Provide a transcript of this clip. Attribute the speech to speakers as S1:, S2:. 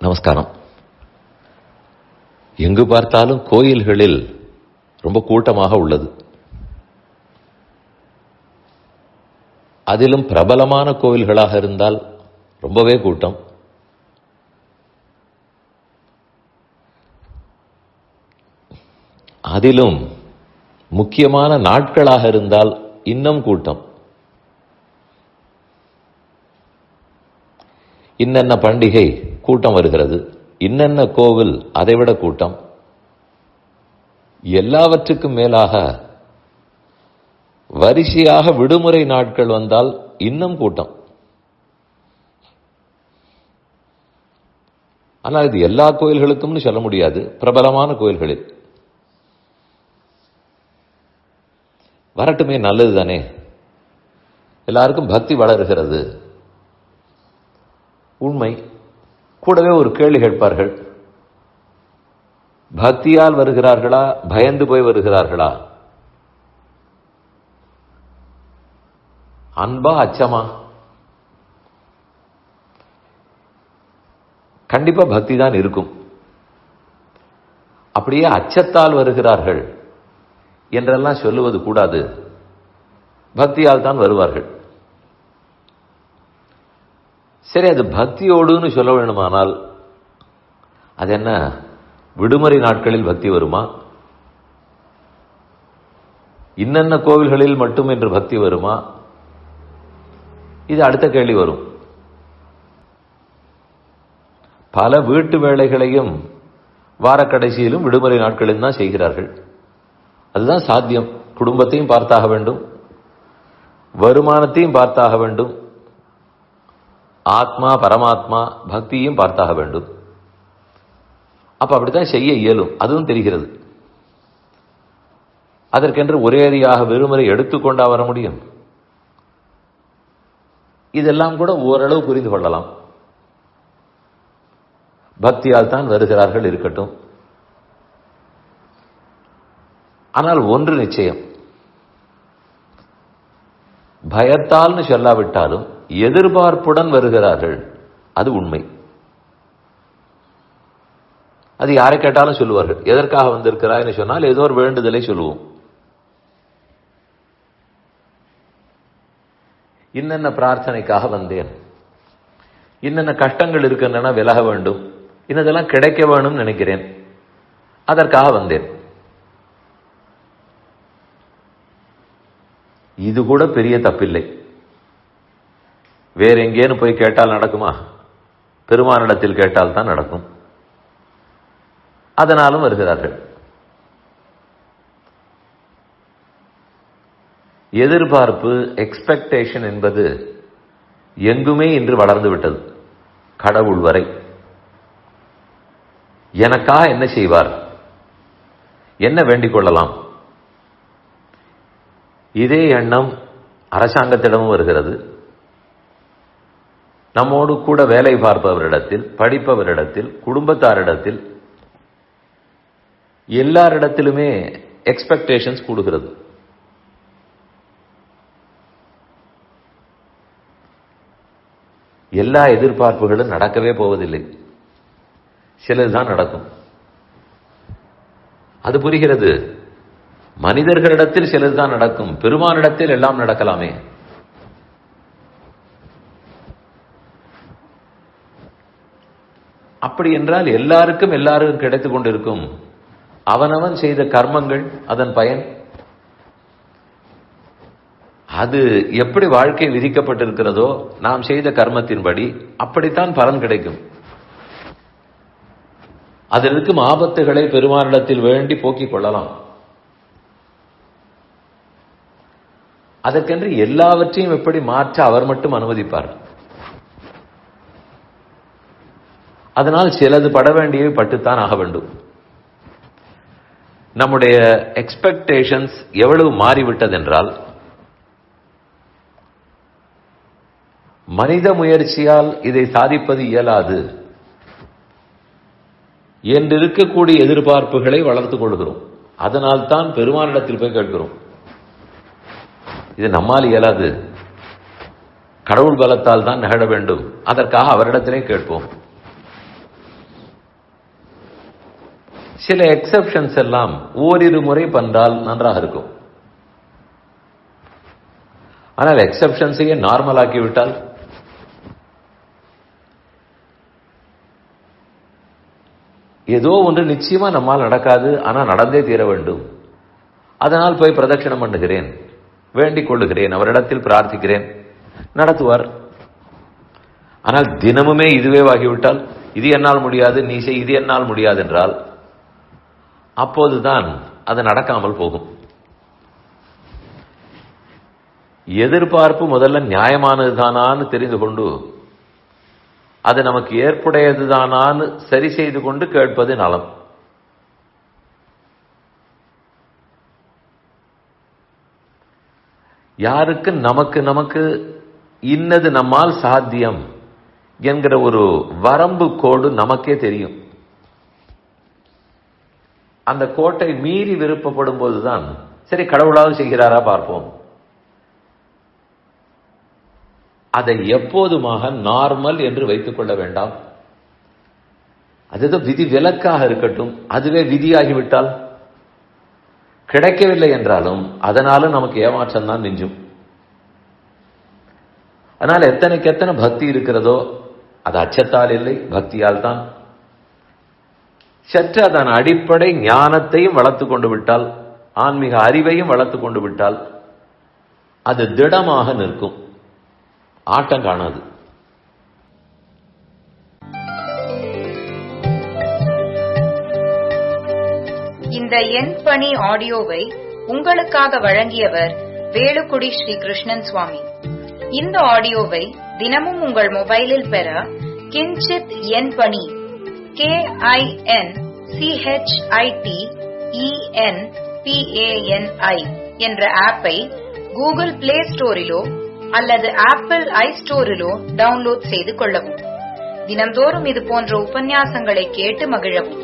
S1: நமஸ்காரம். எங்கு பார்த்தாலும் கோயில்களில் ரொம்ப கூட்டமாக உள்ளது. அதிலும் பிரபலமான கோயில்களாக இருந்தால் ரொம்பவே கூட்டம். அதிலும் முக்கியமான நாட்களாக இருந்தால் இன்னும் கூட்டம். இன்னென்ன பண்டிகை கூட்டம் வருகிறது, இன்னென்ன கோவில் அதைவிட கூட்டம். எல்லாவற்றுக்கும் மேலாக வரிசையாக விடுமுறை நாட்கள் வந்தால் இன்னும் கூட்டம். ஆனால் இது எல்லா கோயில்களுக்கும் சொல்ல முடியாது. பிரபலமான கோயில்களில் வரட்டுமே, நல்லது தானே. எல்லாருக்கும் பக்தி வளருகிறது, உண்மை. கூடவே ஒரு கேள்வி கேட்பார்கள், பக்தியால் வருகிறார்களா, பயந்து போய் வருகிறார்களா, அன்பா அச்சமா? கண்டிப்பா பக்தி தான் இருக்கும். அப்படியே அச்சத்தால் வருகிறார்கள் என்றெல்லாம் சொல்லுவது கூடாது. பக்தியால் தான் வருவார்கள். சரி, அது பக்தியோடுன்னு சொல்ல வேண்டுமானால் அது என்ன, விடுமுறை நாட்களில் பக்தி வருமா? இன்னென்ன கோவில்களில் மட்டும் என்று பக்தி வருமா? இது அடுத்த கேள்வி வரும். பல வீட்டு வேலைகளையும் வாரக்கடைசியிலும் விடுமுறை நாட்களில் தான் செய்கிறார்கள். அதுதான் சாத்தியம். குடும்பத்தையும் பார்த்தாக வேண்டும், வருமானத்தையும் பார்த்தாக வேண்டும், ஆத்மா பரமாத்மா பக்தியும் பார்த்தாக வேண்டும். அப்ப அப்படித்தான் செய்ய இயலும், அதுவும் தெரிகிறது. அதற்கென்று ஒரேடியாக விடுமுறை எடுத்துக்கொண்டா வர முடியும்? இதெல்லாம் கூட ஓரளவு புரிந்து கொள்ளலாம். பக்தியால் தான் வருகிறார்கள், இருக்கட்டும். ஆனால் ஒன்று நிச்சயம், பயத்தால்னு சொல்லாவிட்டாலும் எதிர்பார்ப்புடன் வருகிறார்கள், அது உண்மை. அது யாரை கேட்டாலும் சொல்லுவார்கள். எதற்காக வந்திருக்கிறாய்னு சொன்னால் ஏதோ ஒரு வேண்டுதலை சொல்லுவோம். இன்னென்ன பிரார்த்தனைக்காக வந்தேன், இன்னென்ன கஷ்டங்கள் இருக்கின்றன, விலக வேண்டும், இன்னதெல்லாம் கிடைக்க வேணும் நினைக்கிறேன், அதற்காக வந்தேன். இது கூட பெரிய தப்பில்லை. வேற எங்கேன்னு போய் கேட்டால் நடக்குமா? பெருமானிடத்தில் கேட்டால் தான் நடக்கும். அதனாலும் வருகிறார்கள். எதிர்பார்ப்பு, எக்ஸ்பெக்டேஷன் என்பது எங்குமே இன்று வளர்ந்து விட்டது. கடவுள் வரை எனக்காக என்ன செய்வார், என்ன வேண்டிக் கொள்ளலாம், இதே எண்ணம் அரசாங்கத்திடமும் வருகிறது. நம்மோடு கூட வேலை பார்ப்பவரிடத்தில், படிப்பவரிடத்தில், குடும்பத்தாரிடத்தில், எல்லாரிடத்திலுமே எக்ஸ்பெக்டேஷன்ஸ் கூடுகிறது. எல்லா எதிர்பார்ப்புகளும் நடக்கவே போவதில்லை, சிலதுதான் நடக்கும். அது புரிகிறது. மனிதர்களிடத்தில் சிலதுதான் நடக்கும், பெருமானிடத்தில் எல்லாம் நடக்கலாமே. அப்படி என்றால் எல்லாருக்கும் கிடைத்துக் கொண்டிருக்கும். அவனவன் செய்த கர்மங்கள், அதன் பயன், அது எப்படி வாழ்க்கை விதிக்கப்பட்டிருக்கிறதோ நாம் செய்த கர்மத்தின்படி அப்படித்தான் பலன் கிடைக்கும். அதில் இருக்கும் ஆபத்துகளை பெருமானிடத்தில் வேண்டி போக்கிக் கொள்ளலாம். அதற்கென்று எல்லாவற்றையும் எப்படி மாற்ற அவர் மட்டும் அனுமதிப்பார். அதனால் சிலது பட வேண்டியவை பட்டுத்தான் ஆக வேண்டும். நம்முடைய எக்ஸ்பெக்டேஷன்ஸ் எவ்வளவு மாறிவிட்டதென்றால், மனித முயற்சியால் இதை சாதிப்பது இயலாது என்று இருக்கக்கூடிய எதிர்பார்ப்புகளை வளர்த்துக் கொள்கிறோம். அதனால் தான் பெருமானிடத்தில் போய் கேட்கிறோம். இது நம்மால் இயலாது, கடவுள் பலத்தால் தான் நிகழ வேண்டும், அதற்காக அவரிடத்திலே கேட்போம். சில எக்ஸெப்ஷன்ஸ் எல்லாம் ஓரிரு முறை பண்ணால் நன்றாக இருக்கும். ஆனால் எக்ஸெப்ஷன்ஸையே நார்மல் ஆக்கிவிட்டால் ஏதோ ஒன்று நிச்சயமா நம்மால் நடக்காது, ஆனால் நடந்தே தீர வேண்டும். அதனால் போய் பிரதட்சணம் பண்ணுகிறேன், வேண்டிக் கொள்ளுகிறேன், அவரிடத்தில் பிரார்த்திக்கிறேன், நடத்துவார். ஆனால் தினமுமே இதுவே ஆகிவிட்டால், இது என்னால் முடியாது, நீ செய், இது என்னால் முடியாது என்றால் அப்போதுதான் அது நடக்காமல் போகும். எதிர்பார்ப்பு முதல்ல நியாயமானதுதானான்னு தெரிந்து கொண்டு அது நமக்கு ஏற்புடையதுதானான்னு சரி செய்து கொண்டு கேட்பது நலம். யாருக்கு நமக்கு இன்னது நம்மால் சாத்தியம் என்கிற ஒரு வரம்பு கோடு நமக்கே தெரியும். அந்த கோட்டை மீறி விருப்பப்படும் போதுதான் சரி கடவுளாவது செய்கிறாரா பார்ப்போம். அதை எப்போதுமாக நார்மல் என்று வைத்துக் கொள்ள வேண்டாம். அது விதி விலக்காக இருக்கட்டும். அதுவே விதியாகிவிட்டால் கிடைக்கவில்லை என்றாலும் அதனாலும் நமக்கு ஏமாற்றம் தான் மிஞ்சும். அதனால் எத்தனைக்கு எத்தனை பக்தி இருக்கிறதோ அது அச்சத்தால் இல்லை, பக்தியால் தான். சற்று அதன் அடிப்படை ஞானத்தையும் வளர்த்து கொண்டு விட்டால், ஆன்மீக அறிவையும் வளர்த்து கொண்டு விட்டால் அது திடமாக நிற்கும், ஆட்டம் காணாது.
S2: இந்த என் பணி ஆடியோவை உங்களுக்காக வழங்கியவர் வேலுக்குடி ஸ்ரீ கிருஷ்ணன் சுவாமி. இந்த ஆடியோவை தினமும் உங்கள் மொபைலில் பெற கிஞ்சித் என் பணி KINCHITENPANI என்ற ஆப்பை கூகுள் பிளே ஸ்டோரிலோ அல்லது ஆப்பிள் ஐஸ்டோரிலோ டவுன்லோட் செய்து கொள்ளவும். தினம்தோறும் இது போன்ற உபன்யாசங்களை கேட்டு மகிழவும்.